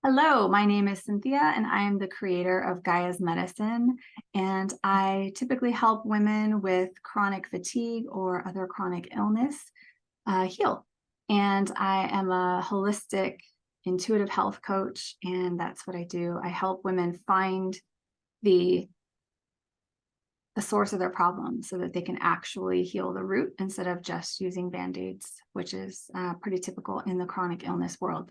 Hello, my name is Cynthia, and I am the creator of Gaia's Medicine. And I typically help women with chronic fatigue or other chronic illness heal. And I am a holistic intuitive health coach, and that's what I do. I help women find the source of their problem so that they can actually heal the root instead of just using band-aids, which is pretty typical in the chronic illness world.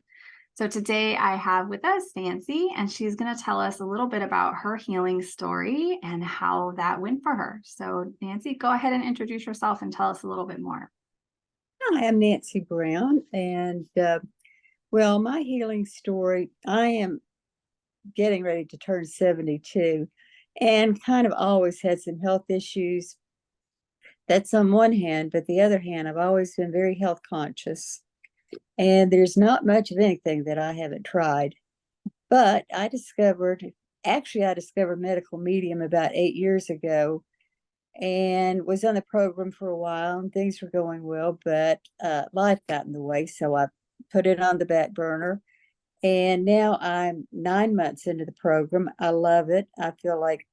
So today I have with us Nancy, and she's going to tell us a little bit about her healing story and how that went for her. So Nancy, go ahead and introduce yourself and tell us a little bit more. Hi, I'm Nancy Brown, and my healing story, I am getting ready to turn 72 and kind of always had some health issues. That's on one hand, but the other hand, I've always been very health conscious, and there's not much of anything that I haven't tried. But I discovered medical medium about 8 years ago and was on the program for a while, and things were going well, but life got in the way, so I put it on the back burner. And now I'm 9 months into the program. I love it. I feel like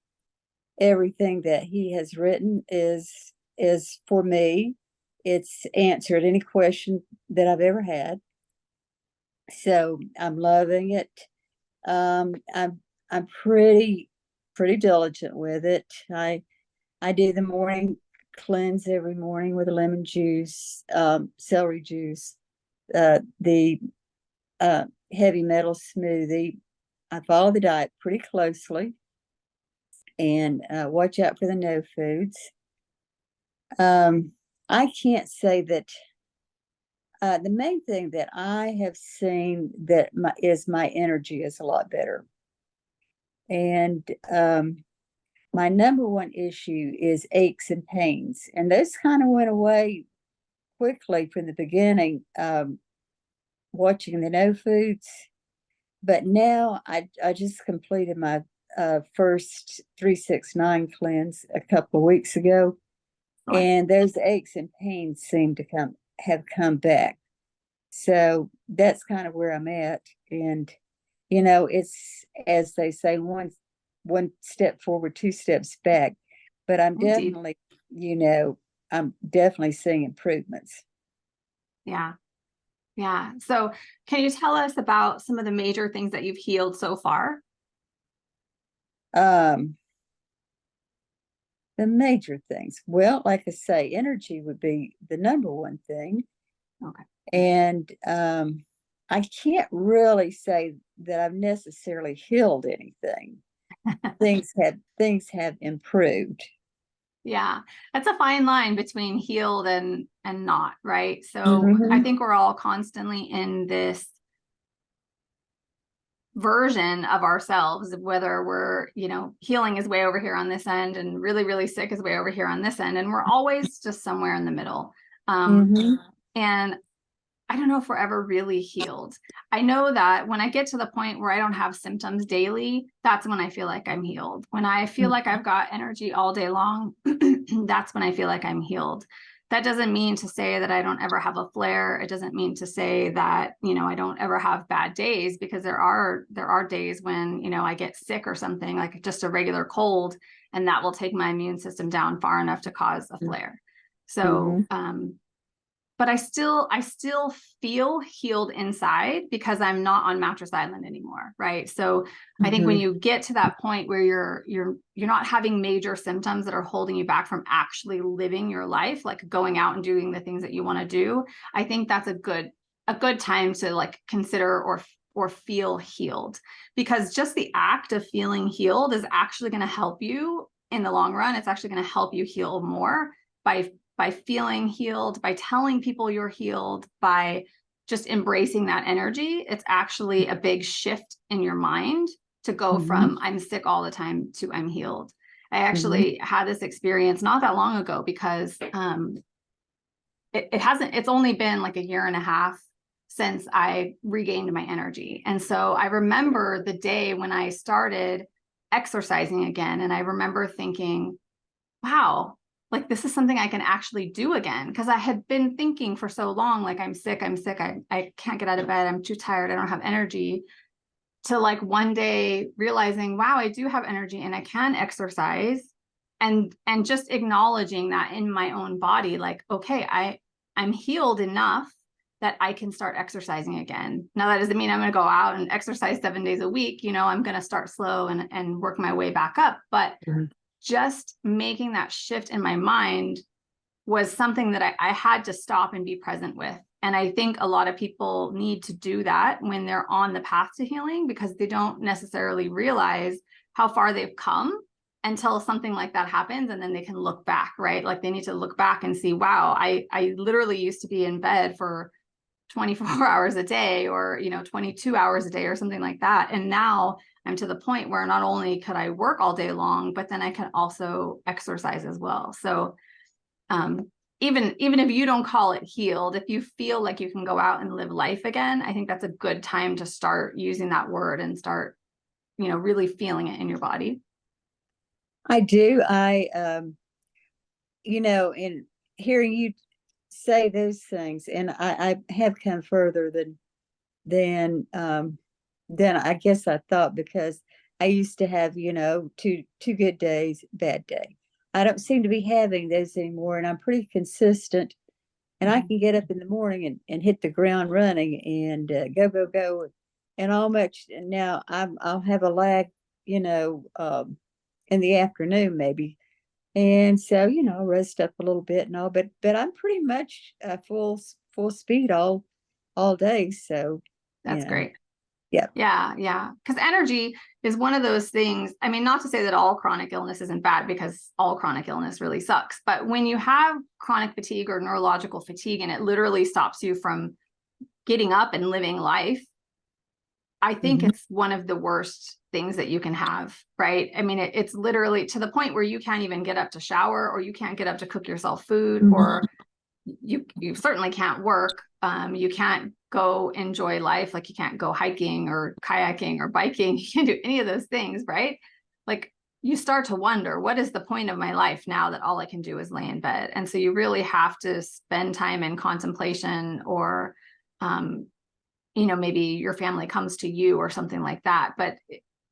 everything that he has written is for me. It's answered any question that I've ever had. So I'm loving it. I'm pretty diligent with it. I do the morning cleanse every morning with a lemon juice, celery juice, the heavy metal smoothie. I follow the diet pretty closely and watch out for the no foods. I can't say that the main thing that I have seen that my energy is a lot better. And my number one issue is aches and pains, and those kind of went away quickly from the beginning, watching the no foods. But now I just completed my first 369 cleanse a couple of weeks ago, and those aches and pains seem to have come back. So that's kind of where I'm at. And it's, as they say, one step forward, two steps back. But I'm definitely, I'm definitely seeing improvements. Yeah. Yeah. So can you tell us about some of the major things that you've healed so far? The major things. Well, like I say, energy would be the number one thing. Okay. And I can't really say that I've necessarily healed anything. things have improved. Yeah, that's a fine line between healed and not, right? So I think we're all constantly in this version of ourselves, whether we're, healing is way over here on this end and really, really sick is way over here on this end. And we're always just somewhere in the middle. And I don't know if we're ever really healed. I know that when I get to the point where I don't have symptoms daily, that's when I feel like I'm healed. When I feel like I've got energy all day long, that's when I feel like I'm healed. That doesn't mean to say that I don't ever have a flare. It doesn't mean to say that, I don't ever have bad days, because there are days when, I get sick or something, like just a regular cold, and that will take my immune system down far enough to cause a flare. So, but I still feel healed inside because I'm not on mattress island anymore, right? So I think when you get to that point where you're not having major symptoms that are holding you back from actually living your life, like going out and doing the things that you want to do, I think that's a good time to like consider or feel healed, because just the act of feeling healed is actually going to help you in the long run. It's actually going to help you heal more by feeling healed, by telling people you're healed, by just embracing that energy. It's actually a big shift in your mind to go from I'm sick all the time to I'm healed. I actually had this experience not that long ago, because it's only been like a year and a half since I regained my energy. And so I remember the day when I started exercising again, and I remember thinking, wow, like this is something I can actually do again. Because I had been thinking for so long, like I'm sick, I can't get out of bed, I'm too tired, I don't have energy. to like one day realizing, wow, I do have energy and I can exercise, and just acknowledging that in my own body, like, okay, I'm healed enough that I can start exercising again. Now, that doesn't mean I'm going to go out and exercise 7 days a week. You know, I'm going to start slow and work my way back up. But just making that shift in my mind was something that I had to stop and be present with. And I think a lot of people need to do that when they're on the path to healing, because they don't necessarily realize how far they've come until something like that happens. And then they can look back, right? Like they need to look back and see, wow, I literally used to be in bed for 24 hours a day, or, you know, 22 hours a day or something like that. And now I'm to the point where not only could I work all day long, but then I can also exercise as well. So even if you don't call it healed, if you feel like you can go out and live life again, I think that's a good time to start using that word and start, you know, really feeling it in your body. I do. You know, in hearing you say those things, and I have come further than I guess I thought, because I used to have, you know, two good days, bad day. I don't seem to be having those anymore, and I'm pretty consistent. And I can get up in the morning and hit the ground running and go, and all much. And now I'll have a lag, you know, in the afternoon maybe, and so, you know, rest up a little bit and all. But I'm pretty much full speed all day. So, you That's know, great. yeah. Yeah. Because energy is one of those things. I mean, not to say that all chronic illness isn't bad, because all chronic illness really sucks. But when you have chronic fatigue or neurological fatigue, and it literally stops you from getting up and living life, I think it's one of the worst things that you can have, right? I mean, it's literally to the point where you can't even get up to shower, or you can't get up to cook yourself food, or you certainly can't work. You can't go enjoy life. Like you can't go hiking or kayaking or biking. You can't do any of those things, right? Like you start to wonder, what is the point of my life now that all I can do is lay in bed? And so you really have to spend time in contemplation, or, you know, maybe your family comes to you or something like that. But,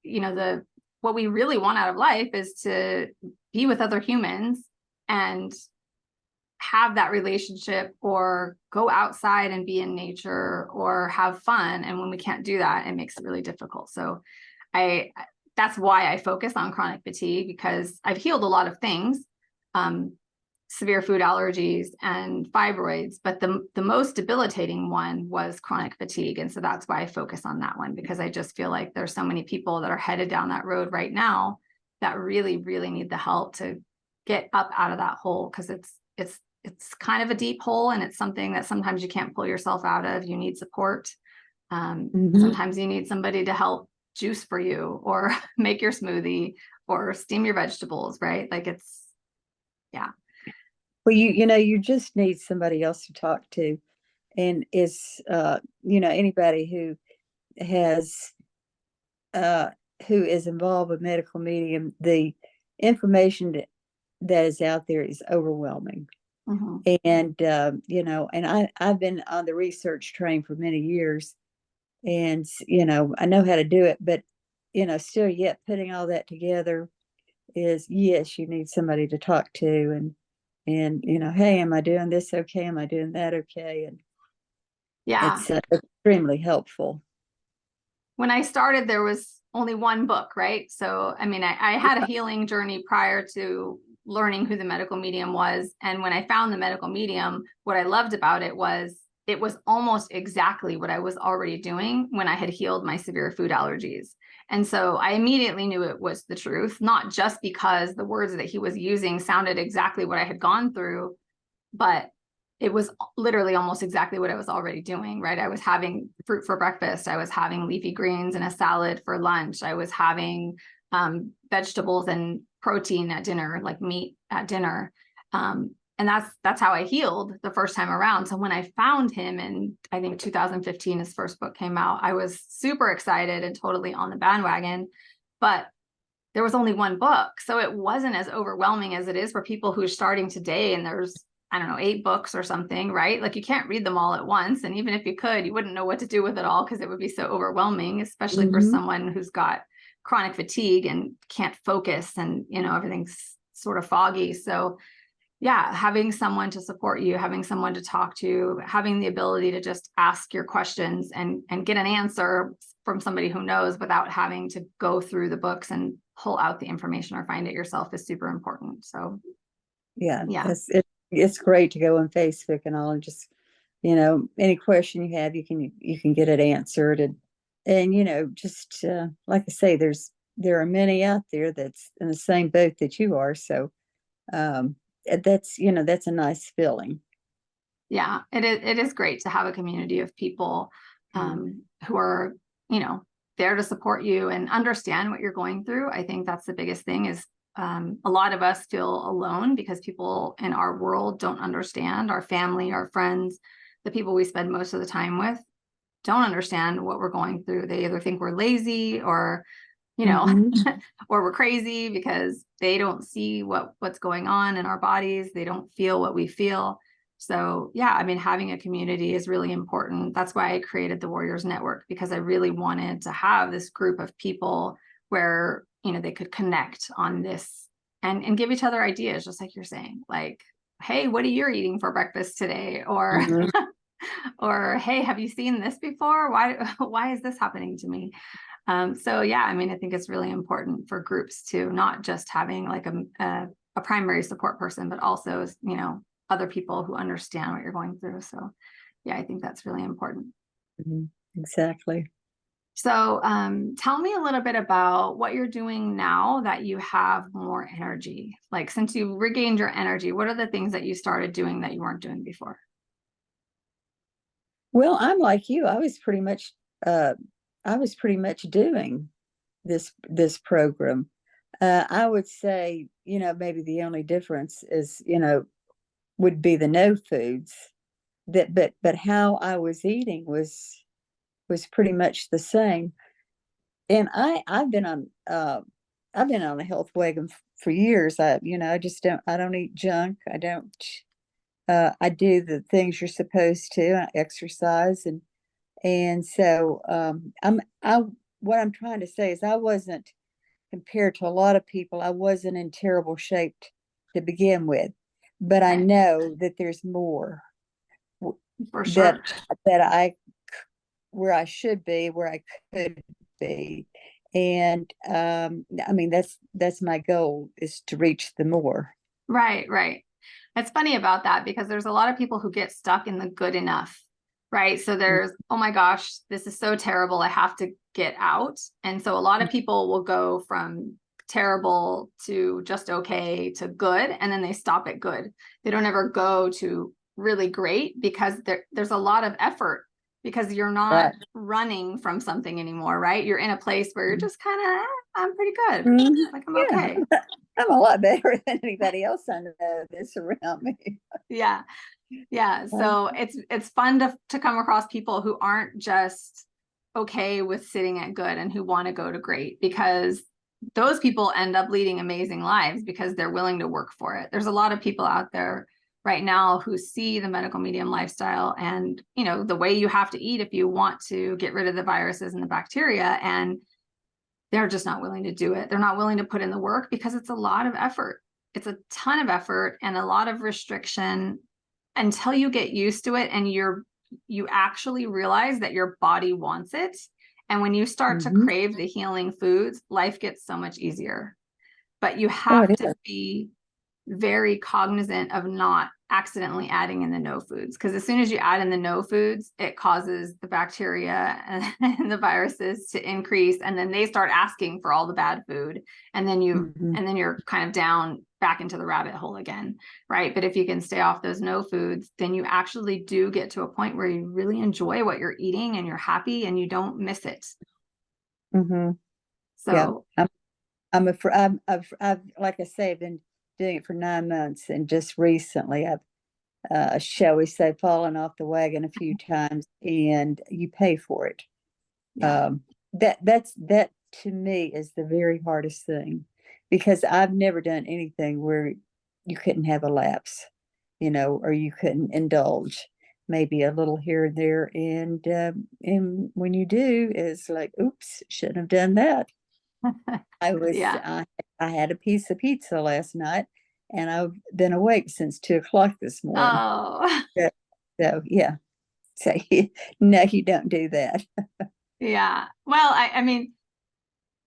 you know, what we really want out of life is to be with other humans and have that relationship, or go outside and be in nature, or have fun. And when we can't do that, it makes it really difficult. So that's why I focus on chronic fatigue, because I've healed a lot of things, severe food allergies and fibroids, but the most debilitating one was chronic fatigue. And so that's why I focus on that one, because I just feel like there's so many people that are headed down that road right now that really, really need the help to get up out of that hole. Because it's kind of a deep hole, and it's something that sometimes you can't pull yourself out of. You need support. Sometimes you need somebody to help juice for you, or make your smoothie, or steam your vegetables, right? Like yeah. Well, you know, you just need somebody else to talk to. And you know, anybody has who is involved with medical medium, the information that is out there is overwhelming. And you know, and I've been on the research train for many years, and you know, I know how to do it, but you know, still yet putting all that together is, yes, you need somebody to talk to, and you know, hey, am I doing this okay? Am I doing that okay? And Yeah. it's extremely helpful. When I started, there was only one book, right? So, I mean, I had a healing journey prior to learning who the medical medium was. And when I found the medical medium, what I loved about it was almost exactly what I was already doing when I had healed my severe food allergies. And so I immediately knew it was the truth, not just because the words that he was using sounded exactly what I had gone through, but it was literally almost exactly what I was already doing, right? I was having fruit for breakfast. I was having leafy greens and a salad for lunch. I was having vegetables and protein at dinner, like meat at dinner. And that's how I healed the first time around. So when I found him in, I think 2015, his first book came out, I was super excited and totally on the bandwagon, but there was only one book. So it wasn't as overwhelming as it is for people who are starting today. And there's I don't know, 8 books or something, right? Like you can't read them all at once. And even if you could, you wouldn't know what to do with it all because it would be so overwhelming, especially for someone who's got chronic fatigue and can't focus and, everything's sort of foggy. So yeah, having someone to support you, having someone to talk to, having the ability to just ask your questions and get an answer from somebody who knows without having to go through the books and pull out the information or find it yourself is super important. So Yeah, yeah. it's great to go on Facebook and all, and just, any question you have, you can get it answered, and just like I say, there are many out there that's in the same boat that you are. So that's a nice feeling. Yeah, it is great to have a community of people who are, there to support you and understand what you're going through. I think that's the biggest thing is a lot of us feel alone because people in our world don't understand, our family, our friends, the people we spend most of the time with don't understand what we're going through. They either think we're lazy or, or we're crazy because they don't see what's going on in our bodies. They don't feel what we feel. So yeah, I mean, having a community is really important. That's why I created the Warriors Network, because I really wanted to have this group of people where, they could connect on this and give each other ideas, just like you're saying, like, hey, what are you eating for breakfast today? Or, or, hey, have you seen this before? Why is this happening to me? So yeah, I mean, I think it's really important for groups to not just having like a primary support person, but also, other people who understand what you're going through. So yeah, I think that's really important. Exactly. So tell me a little bit about what you're doing now that you have more energy. Like since you regained your energy, what are the things that you started doing that you weren't doing before? Well, I'm like you. I was pretty much doing this program. I would say, maybe the only difference is, would be the no foods, but how I was eating was pretty much the same. And I've been on a health wagon for years. I don't eat junk. I do the things you're supposed to. I exercise, and so what I'm trying to say is I wasn't, compared to a lot of people, I wasn't in terrible shape to begin with, but I Right. know that there's more For that sure. that I where I should be, where I could be. And I mean, that's my goal, is to reach the more. Right, right. It's funny about that because there's a lot of people who get stuck in the good enough, right? So there's, oh my gosh, this is so terrible. I have to get out. And so a lot of people will go from terrible to just okay to good, and then they stop at good. They don't ever go to really great because there's a lot of effort because you're not Right. running from something anymore, right? You're in a place where you're just kind of, I'm pretty good. Like I'm Yeah, okay. I'm a lot better than anybody else I know that's around me. Yeah. Yeah. So it's fun to come across people who aren't just okay with sitting at good and who want to go to great, because those people end up leading amazing lives because they're willing to work for it. There's a lot of people out there right now who see the medical medium lifestyle and, the way you have to eat if you want to get rid of the viruses and the bacteria, and they're just not willing to do it. They're not willing to put in the work because it's a lot of effort. It's a ton of effort and a lot of restriction until you get used to it and you actually realize that your body wants it. And when you start to Mhm. crave the healing foods, life gets so much easier. But you Oh, have it to is. be very cognizant of not accidentally adding in the no foods, because as soon as you add in the no foods, it causes the bacteria and the viruses to increase, and then they start asking for all the bad food, and then Mhm. you're kind of down back into the rabbit hole again, right? But if you can stay off those no foods, then you actually do get to a point where you really enjoy what you're eating and you're happy and you don't miss it. Mhm. Yeah. So I've, like I say, I've been doing it for 9 months, and just recently I've, shall we say, fallen off the wagon a few times, and you pay for it. yeah. Um, that to me is the very hardest thing, because I've never done anything where you couldn't have a lapse. or you couldn't indulge maybe a little here and there. And when you do, it's like, oops, shouldn't have done that. I was, Yeah. I had a piece of pizza last night and I've been awake since 2 o'clock this morning. Oh, So, so, yeah. So no, you don't do that. yeah. Well, I mean,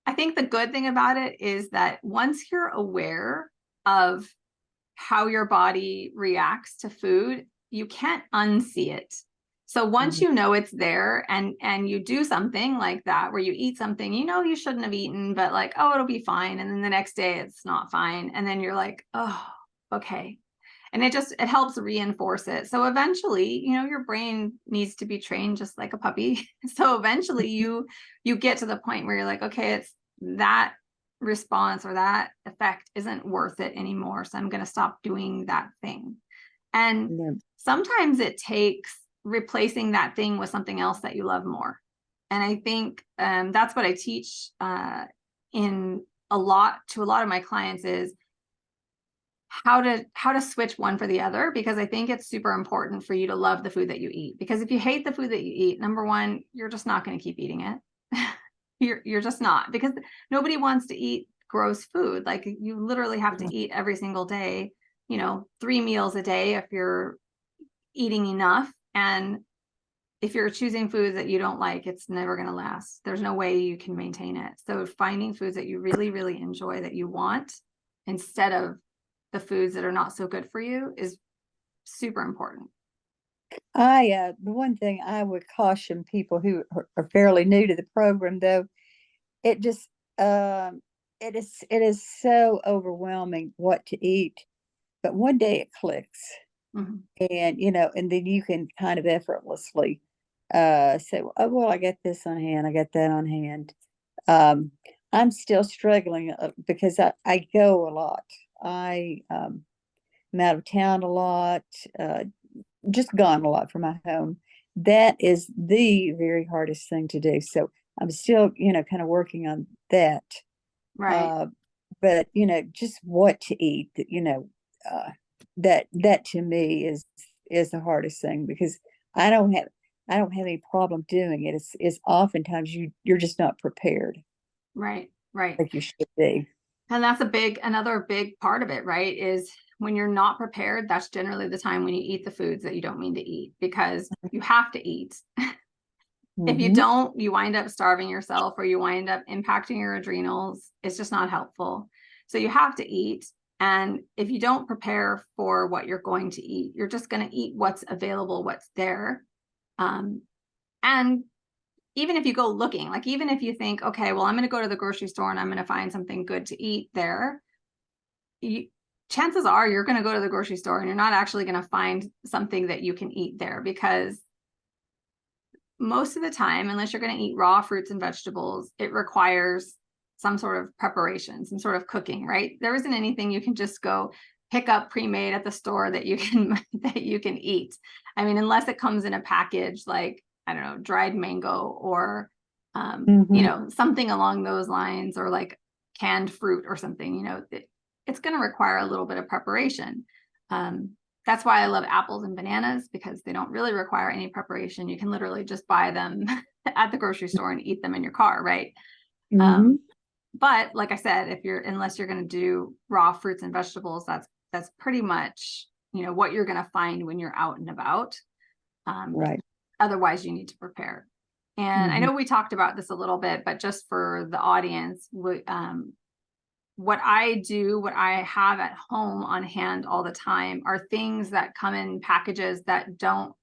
I think the good thing about it is that once you're aware of how your body reacts to food, you can't unsee it. So once Mhm. you know it's there and you do something like that where you eat something you know you shouldn't have eaten, but like, oh, it'll be fine. And then the next day it's not fine. And then you're like, oh, okay. And it helps reinforce it. So eventually, your brain needs to be trained just like a puppy. So eventually you get to the point where you're like, okay, it's that response or that effect isn't worth it anymore. So I'm going to stop doing that thing. And No. sometimes it takes replacing that thing with something else that you love more. And I think that's what I teach in to a lot of my clients is how to switch one for the other, because I think it's super important for you to love the food that you eat. Because if you hate the food that you eat, number one, you're just not going to keep eating it. You're just not, because nobody wants to eat gross food. Like you literally have to eat every single day, 3 meals a day if you're eating enough. And if you're choosing foods that you don't like, it's never going to last. There's no way you can maintain it. So finding foods that you really, really enjoy, that you want, instead of the foods that are not so good for you, is super important. The one thing I would caution people who are fairly new to the program, though, it just, it is so overwhelming what to eat. But one day it clicks, Mhm. and then you can kind of effortlessly, say, oh, well, I got this on hand, I got that on hand. Um, I'm still struggling because I go a lot. I'm out of town a lot, uh, just gone a lot from my home. That is the very hardest thing to do. So I'm still, kind of working on that. Right. Uh, but just what to eat, uh, that to me is the hardest thing, because I don't have I don't have any problem doing it. It's oftentimes you're just not prepared Right. Right. like you should be. And that's another big part of it, right? Is when you're not prepared, that's generally the time when you eat the foods that you don't mean to eat, because you have to eat. If you Hmm. don't, you wind up starving yourself, or you wind up impacting your adrenals. It's just not helpful. So you have to eat. And if you don't prepare for what you're going to eat, you're just going to eat what's available, what's there. Um, and even if you go looking, like even if you think, okay, well, I'm going to go to the grocery store and I'm going to find something good to eat there, you, chances are you're going to go to the grocery store and you're not actually going to find something that you can eat there, because most of the time, unless you're going to eat raw fruits and vegetables, it requires some sort of preparation, some sort of cooking, right? There isn't anything you can just go pick up pre-made at the store that you can that you can eat. I mean, unless it comes in a package like, I don't know, dried mango, or Hmm. something along those lines, or like canned fruit or something, it's going to require a little bit of preparation. Um, that's why I love apples and bananas, because they don't really require any preparation. You can literally just buy them at the grocery store and eat them in your car, right? Hmm. Um, but like I said, unless you're going to do raw fruits and vegetables, that's pretty much, what you're going to find when you're out and about. Um, Right. Otherwise, you need to prepare. And I Hmm. know we talked about this a little bit, but just for the audience, what I do, what I have at home on hand all the time, are things that come in packages that don't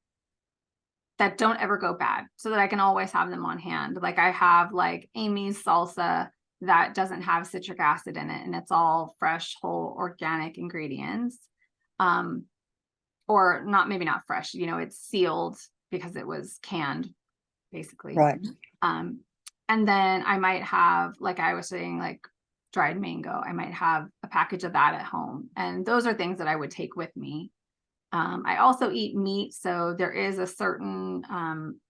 ever go bad, so that I can always have them on hand. Like I have like Amy's salsa that doesn't have citric acid in it, and it's all fresh, whole, organic ingredients. Um, or not, maybe not fresh, it's sealed because it was canned, basically. Right. Um, and then I might have, like I was saying, like dried mango. I might have a package of that at home. And those are things that I would take with me. I also eat meat. So there is a certain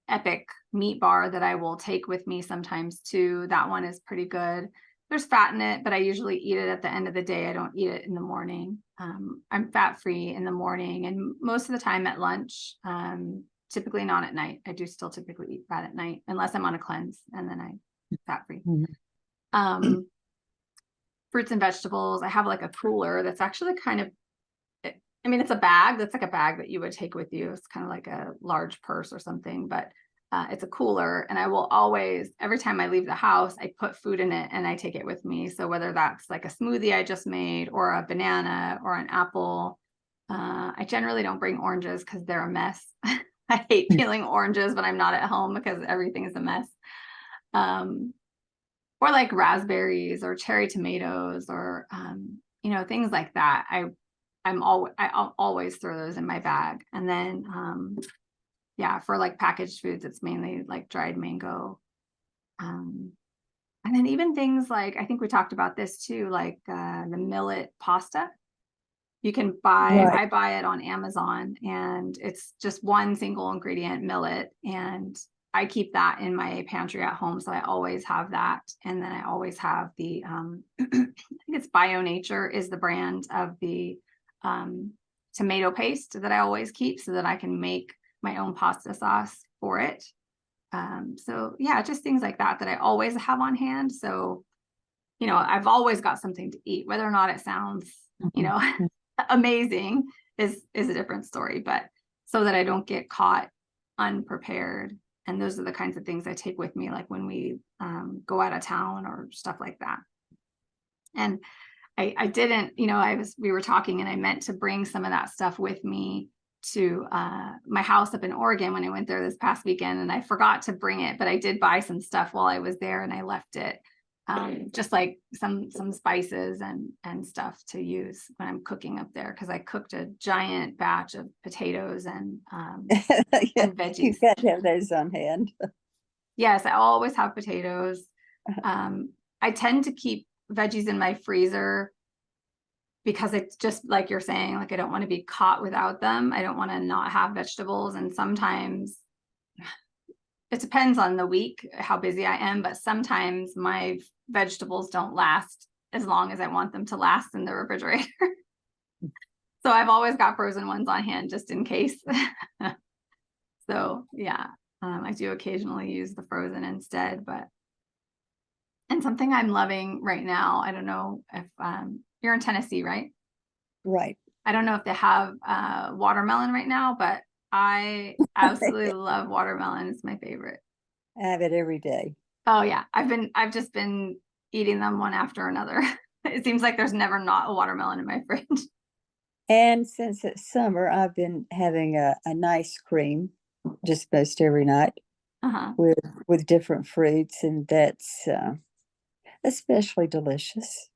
Epic meat bar that I will take with me sometimes too. That one is pretty good. there's fat in it, but I usually eat it at the end of the day. I don't eat it in the morning. I'm fat free in the morning and most of the time at lunch, typically not at night. I do still typically eat fat at night unless I'm on a cleanse and then I'm fat free. Mhm. Fruits and vegetables. I have like a cooler that's actually kind of, I mean, it's a bag that's like a bag that you would take with you. It's kind of like a large purse or something, but it's a cooler. And I will always, every time I leave the house, I put food in it and I take it with me. So whether that's like a smoothie I just made or a banana or an apple, I generally don't bring oranges because they're a mess. I hate peeling oranges when I'm not at home because everything is a mess. Or like raspberries or cherry tomatoes or, you know, things like that. I'll always throw those in my bag. And then, yeah, for like packaged foods, it's mainly like dried mango. And then even things like, I think we talked about this too, like the millet pasta. You can buy, Right. I buy it on Amazon and it's just one single ingredient millet. And I keep that in my pantry at home. So I always have that. And then I always have the, I think it's Bio Nature is the brand of the tomato paste that I always keep so that I can make my own pasta sauce for it. So yeah, just things like that that I always have on hand. So, you know, I've always got something to eat, whether or not it sounds, you know, amazing is a different story, but so that I don't get caught unprepared. And those are the kinds of things I take with me, like when we go out of town or stuff like that. And I didn't, you know, we were talking and I meant to bring some of that stuff with me to my house up in Oregon when I went there this past weekend, and I forgot to bring it, but I did buy some stuff while I was there and I left it. Just like some spices and stuff to use when I'm cooking up there, because I cooked a giant batch of potatoes and Yeah, veggies. you've got to have those on hand. Yes, I always have potatoes. I tend to keep veggies in my freezer because it's just like you're saying, like I don't want to be caught without them. I don't want to not have vegetables. And sometimes it depends on the week, how busy I am, but sometimes my vegetables don't last as long as I want them to last in the refrigerator. So I've always got frozen ones on hand just in case. So yeah, I do occasionally use the frozen instead, and something I'm loving right now, I don't know if you're in Tennessee, right? Right. I don't know if they have watermelon right now, but I absolutely love watermelon. It's my favorite. I have it every day. Oh yeah, I've just been eating them one after another. It seems like there's never not a watermelon in my fridge. And since it's summer, I've been having a nice cream just most every night Uh-huh. with different fruits, and that's especially delicious.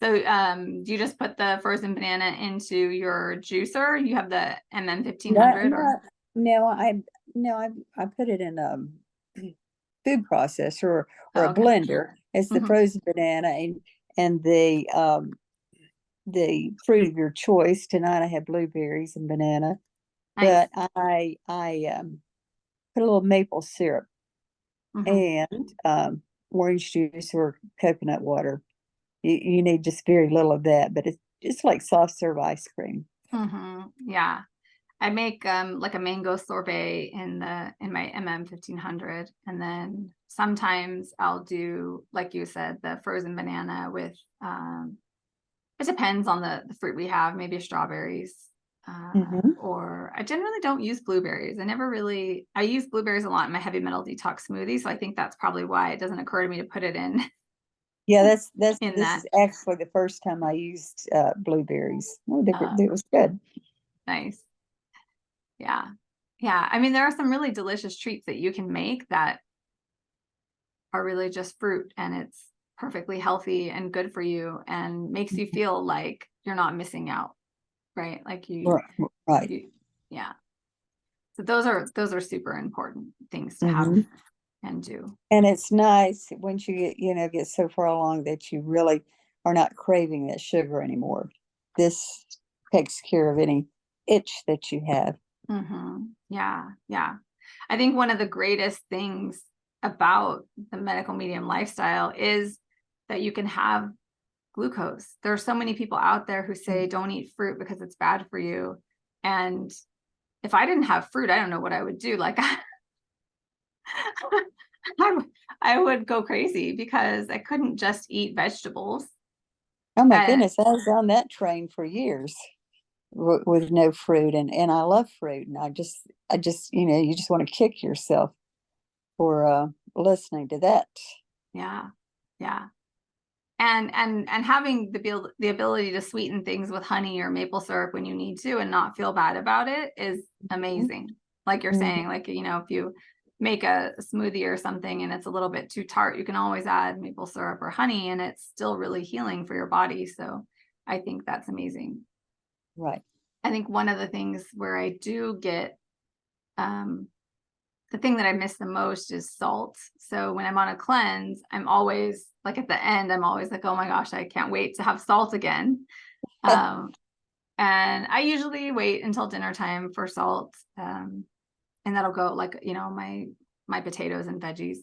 So do you just put the frozen banana into your juicer? You have the MM No, 1500 or no, I put it in a food processor or oh, a okay. blender. It's the Mhm. frozen banana and the fruit of your choice. Tonight I had blueberries and banana, Nice. but I put a little maple syrup Mhm. and orange juice or coconut water. You need just very little of that, but it's just like soft serve ice cream. Mhm. Yeah. I make like a mango sorbet in my MM 1500, and then sometimes I'll do, like you said, the frozen banana with it depends on the fruit we have, maybe strawberries. Hmm. Or I generally don't use blueberries. I use blueberries a lot in my heavy metal detox smoothie. So I think that's probably why it doesn't occur to me to put it in Yeah, that's in this that. is actually the first time I used blueberries. Oh, Uh, it was good. nice. Yeah. Yeah. I mean, there are some really delicious treats that you can make that are really just fruit and it's perfectly healthy and good for you and makes you feel like you're not missing out, right? Like Right, right. you yeah. So those are super important things to have Hmm. and do. And it's nice once you get so far along that you really are not craving that sugar anymore. This takes care of any itch that you have. Yeah, yeah. I think one of the greatest things about the medical medium lifestyle is that you can have glucose. There are so many people out there who say don't eat fruit because it's bad for you. And if I didn't have fruit, I don't know what I would do. Like I would go crazy because I couldn't just eat vegetables. Oh my And goodness, I was on that train for years with no fruit, and I love fruit, and I just you just want to kick yourself for listening to that. yeah, yeah. And having the ability to sweeten things with honey or maple syrup when you need to and not feel bad about it is amazing. Like you're Mhm. saying, like, if you make a smoothie or something and it's a little bit too tart, you can always add maple syrup or honey and it's still really healing for your body. So I think that's amazing. Right. I think one of the things where I do get um, the thing that I miss the most is salt. So when I'm on a cleanse, I'm always like at the end, I'm always like, oh my gosh, I can't wait to have salt again. Um, and I usually wait until dinner time for salt. And that'll go like, my potatoes and veggies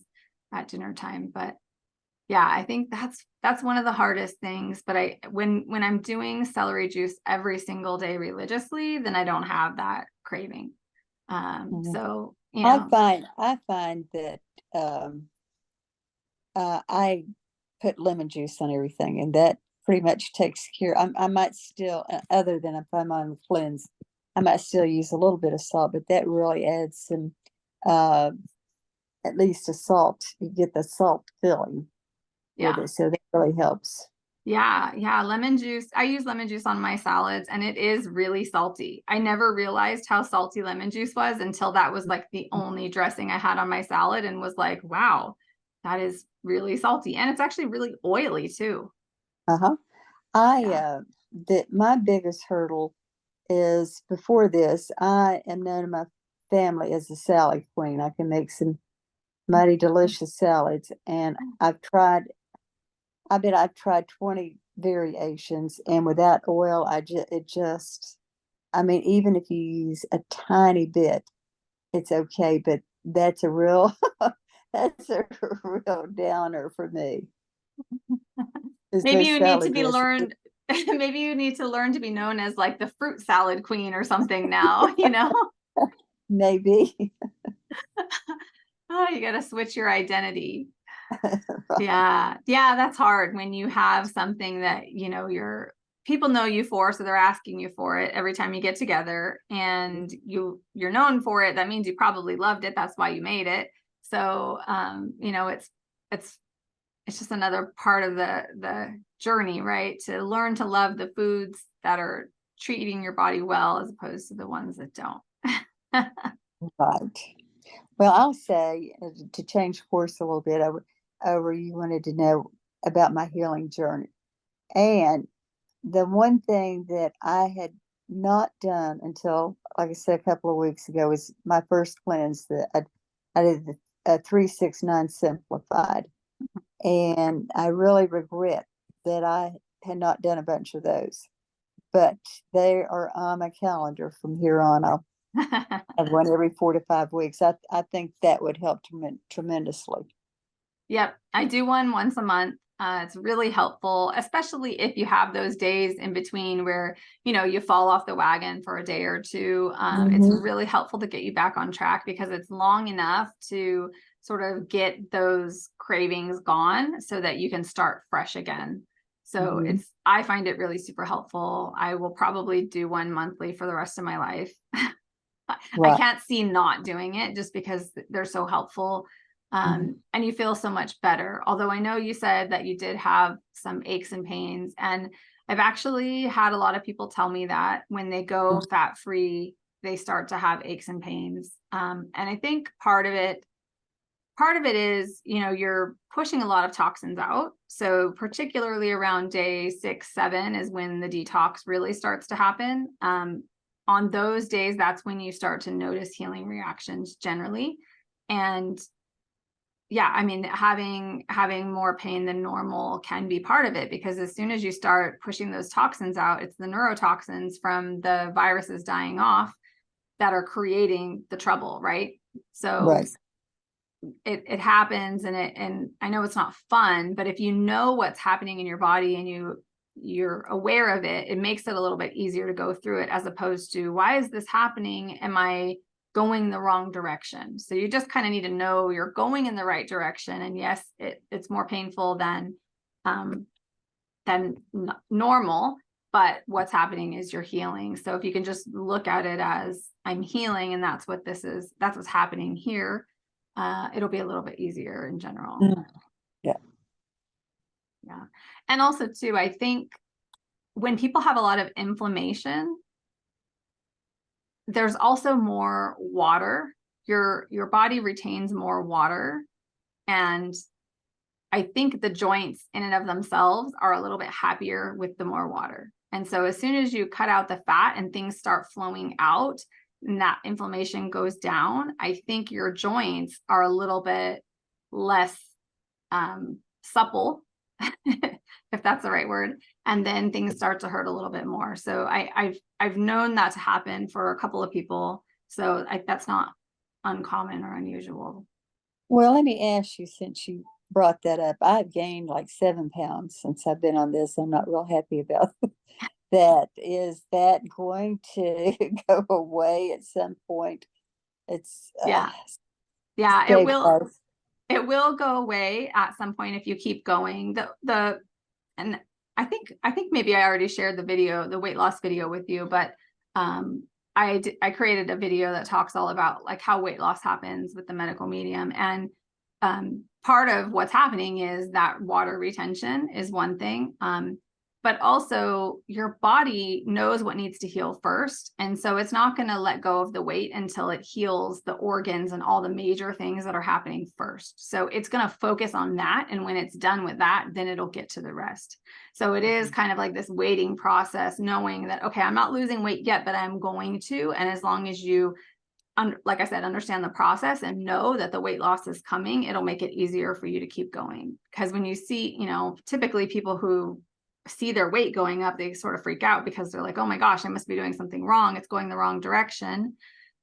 at dinner time. But yeah, I think that's one of the hardest things. But when I'm doing celery juice every single day religiously, then I don't have that craving. Mhm. So, I find that um, I put lemon juice on everything, and that pretty much takes care. I might still, other than if I'm on the cleanse, I might still use a little bit of salt, but that really adds some, uh, at least a salt. You get the salt filling with yeah. it, so that really helps. Yeah, yeah, lemon juice. I use lemon juice on my salads and it is really salty. I never realized how salty lemon juice was until that was like the only dressing I had on my salad and was like, wow, that is really salty. And it's actually really oily too. Uh-huh. I Yeah. that my biggest hurdle is before this, I am known in my family as a salad queen. I can make some mighty delicious salads, and I bet I've tried 20 variations, and without oil, I mean, even if you use a tiny bit, it's okay, but that's a real, that's a real downer for me. Is Maybe those you need to salad be dressings. learned. Maybe you need to learn to be known as like the fruit salad queen or something now. Maybe. Oh, you got to switch your identity. Right. Yeah. Yeah, that's hard when you have something that, your people know you for, so they're asking you for it every time you get together and you're known for it. That means you probably loved it. That's why you made it. So, it's it's just another part of the journey, right? To learn to love the foods that are treating your body well as opposed to the ones that don't. Right. Well, I'll say to change course a little bit over you wanted to know about my healing journey. And the one thing that I had not done until, like I said, a couple of weeks ago was my first cleanse that I did the 369 simplified. And I really regret that I had not done a bunch of those, but they are on my calendar from here on. I'll have one every 4 to 5 weeks. I think that would help tremendously. Yep, I do one once a month. It's really helpful, especially if you have those days in between where, you fall off the wagon for a day or two. It's Hmm. really helpful to get you back on track because it's long enough to sort of get those cravings gone so that you can start fresh again. So Hmm. I find it really super helpful. I will probably do one monthly for the rest of my life. I Right. can't see not doing it just because they're so helpful. Mhm. And you feel so much better. Although I know you said that you did have some aches and pains. And I've actually had a lot of people tell me that when they go fat free, they start to have aches and pains. And I think part of it is, you're pushing a lot of toxins out. So particularly around day 6, 7 is when the detox really starts to happen. On those days, that's when you start to notice healing reactions generally. And yeah, I mean, having more pain than normal can be part of it because as soon as you start pushing those toxins out, it's the neurotoxins from the viruses dying off that are creating the trouble, right? So Right. it happens, and I know it's not fun, but if you know what's happening in your body and you're aware of it, it makes it a little bit easier to go through it, as opposed to, why is this happening? Am I going the wrong direction? So you just kind of need to know you're going in the right direction. And yes, it's more painful than normal, but what's happening is you're healing. So if you can just look at it as, I'm healing, and that's what this is, that's what's happening here, it'll be a little bit easier in general. Yeah. Yeah. And also too, I think when people have a lot of inflammation, there's also more water. Your body retains more water. And I think the joints in and of themselves are a little bit happier with the more water. And so as soon as you cut out the fat and things start flowing out and that inflammation goes down, I think your joints are a little bit less supple, if that's the right word. And then things start to hurt a little bit more. So I've known that to happen for a couple of people. So that's not uncommon or unusual. Well, let me ask you, since you brought that up, I've gained like 7 pounds since I've been on this. I'm not real happy about that. Is that going to go away at some point? It's yeah, it will go away at some point if you keep going. And I think maybe I already shared the weight loss video with you, but I created a video that talks all about like how weight loss happens with the medical medium. And part of what's happening is that water retention is one thing. But also your body knows what needs to heal first. And so it's not going to let go of the weight until it heals the organs and all the major things that are happening first. So it's going to focus on that. And when it's done with that, then it'll get to the rest. So it is kind of like this waiting process, knowing that, okay, I'm not losing weight yet, but I'm going to. And as long as you, like I said, understand the process and know that the weight loss is coming, it'll make it easier for you to keep going. Because when you see, typically people who see their weight going up, they sort of freak out because they're like, oh my gosh, I must be doing something wrong. It's going the wrong direction.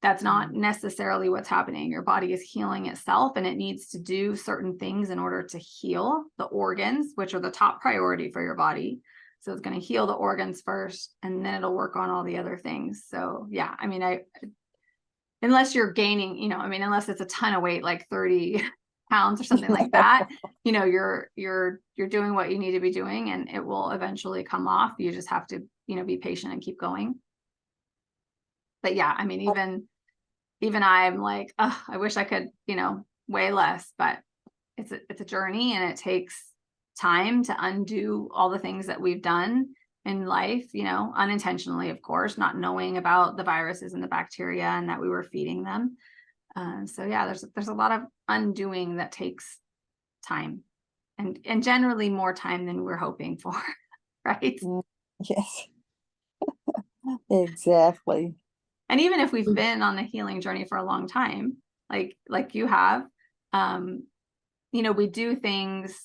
That's not necessarily what's happening. Your body is healing itself, and it needs to do certain things in order to heal the organs, which are the top priority for your body. So it's going to heal the organs first, and then it'll work on all the other things. So yeah, I mean, unless you're gaining, unless it's a ton of weight, like 30 pounds or something like that, you're doing what you need to be doing, and it will eventually come off. You just have to, be patient and keep going. But yeah, I mean, even I'm like, oh, I wish I could, weigh less, but it's a journey, and it takes time to undo all the things that we've done in life, unintentionally, of course, not knowing about the viruses and the bacteria and that we were feeding them. So yeah, there's a lot of undoing that takes time, and generally more time than we're hoping for, right? Yes, exactly. And even if we've been on the healing journey for a long time, like you have, we do things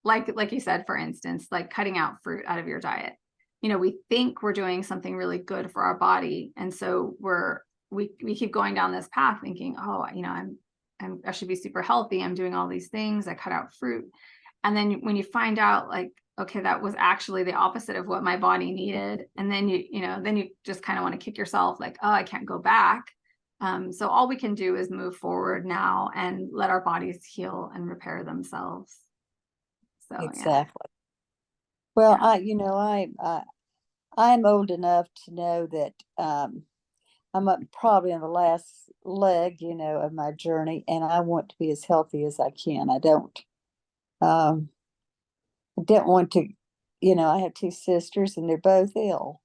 like you said, for instance, like cutting out fruit out of your diet. We think we're doing something really good for our body, and so we keep going down this path thinking, oh, I should be super healthy. I'm doing all these things. I cut out fruit. And then when you find out, like, okay, that was actually the opposite of what my body needed. And then you just kind of want to kick yourself like, oh, I can't go back. So all we can do is move forward now and let our bodies heal and repair themselves. So exactly. Yeah. Well, yeah. I'm old enough to know that I'm probably in the last leg, of my journey, and I want to be as healthy as I can. I don't want to, I have 2 sisters, and they're both ill,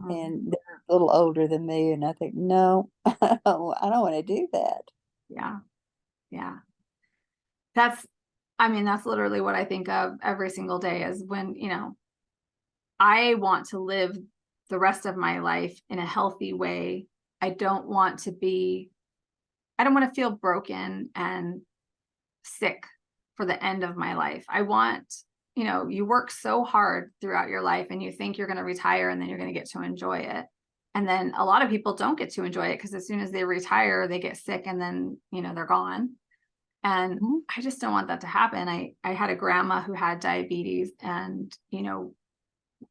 and they're a little older than me, and I think, no, I don't want to do that. Yeah. Yeah. That's literally what I think of every single day, is when, I want to live the rest of my life in a healthy way. I don't want to feel broken and sick for the end of my life. I want, you work so hard throughout your life, and you think you're going to retire and then you're going to get to enjoy it. And then a lot of people don't get to enjoy it, because as soon as they retire, they get sick, and then, they're gone. And Mhm. I just don't want that to happen. I had a grandma who had diabetes, and,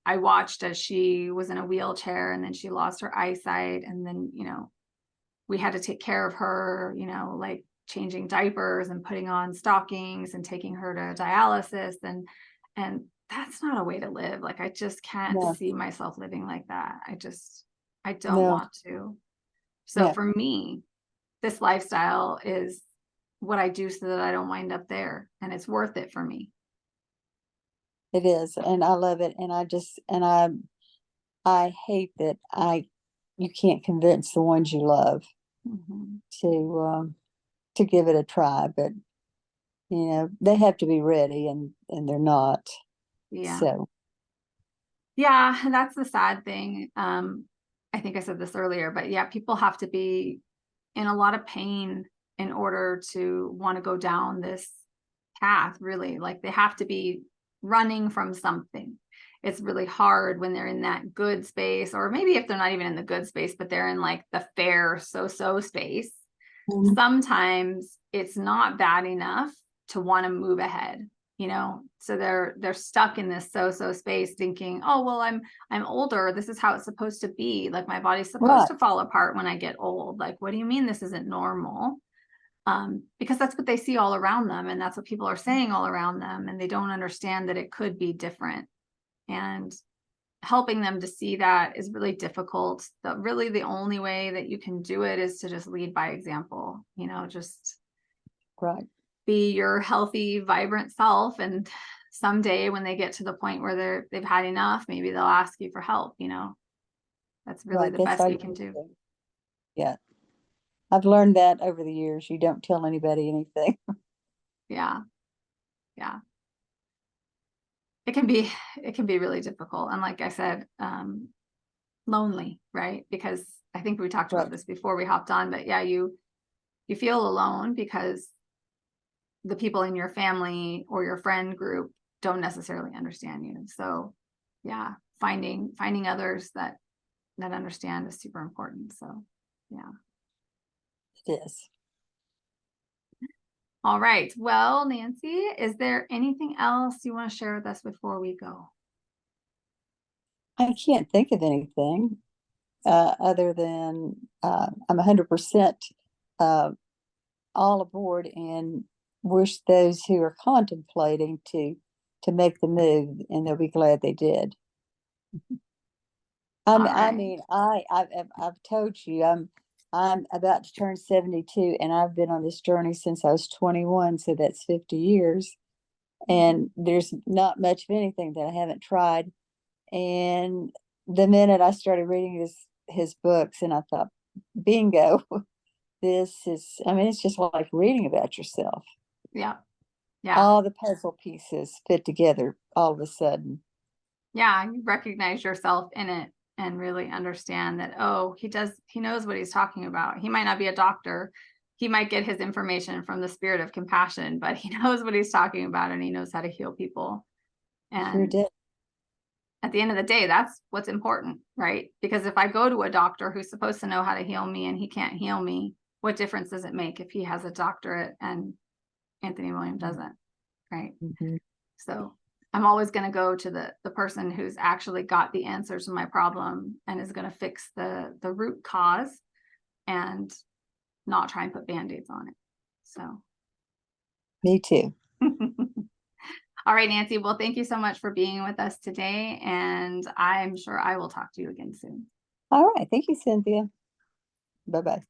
I watched as she was in a wheelchair, and then she lost her eyesight. And then, we had to take care of her, like changing diapers and putting on stockings and taking her to dialysis. And that's not a way to live. Like, I just can't No, see myself living like that. I don't no, want to. So no, for me, this lifestyle is what I do so that I don't wind up there, and it's worth it for me. it is. And I love it. And I hate that you can't convince the ones you love Mhm. to, to give it a try, but they have to be ready and they're not. Yeah. So, Yeah, and that's the sad thing. I think I said this earlier, but yeah, people have to be in a lot of pain in order to want to go down this path, really. Like, they have to be running from something. It's really hard when they're in that good space, or maybe if they're not even in the good space, but they're in like the fair so space. mhm, Sometimes it's not bad enough to want to move ahead, so they're stuck in this so space, thinking, oh well, I'm older, this is how it's supposed to be, like my body's supposed right, to fall apart when I get old. Like, what do you mean this isn't normal? Because that's what they see all around them, and that's what people are saying all around them, and they don't understand that it could be different. And helping them to see that is really difficult. Really the only way that you can do it is to just lead by example, just right. be your healthy, vibrant self. And someday when they get to the point where they've had enough, maybe they'll ask you for help. That's really Right. the That's best all we you can need to do. do. Yeah. I've learned that over the years. You don't tell anybody anything. Yeah. Yeah. It can be really difficult. And like I said, lonely, right? Because I think we talked about Right. this before we hopped on, but yeah, you feel alone because the people in your family or your friend group don't necessarily understand you. So yeah, finding others that understand is super important. So yeah. It is. All right. Well, Nancy, is there anything else you want to share with us before we go? I can't think of anything other than I'm 100% uh, all aboard and wish those who are contemplating to make the move, and they'll be glad they did. All I right. mean, I've told you I'm about to turn 72, and I've been on this journey since I was 21, so that's 50 years. And there's not much of anything that I haven't tried. And the minute I started reading his books, and I thought, bingo, this is, I mean, it's just like reading about yourself. Yeah. Yeah. All the puzzle pieces fit together all of a sudden. Yeah. You recognize yourself in it and really understand that, oh, he knows what he's talking about. He might not be a doctor. He might get his information from the spirit of compassion, but he knows what he's talking about, and he knows how to heal people. Sure And did. at the end of the day, that's what's important, right? Because if I go to a doctor who's supposed to know how to heal me and he can't heal me, what difference does it make if he has a doctorate and Anthony William doesn't, right? Mhm. So I'm always going to go to the person who's actually got the answers to my problem and is going to fix the root cause, and not try and put band-aids on it. So Me too. all right, Nancy. Well, thank you so much for being with us today, and I'm sure I will talk to you again soon. All right. Thank you, Cynthia. Bye bye.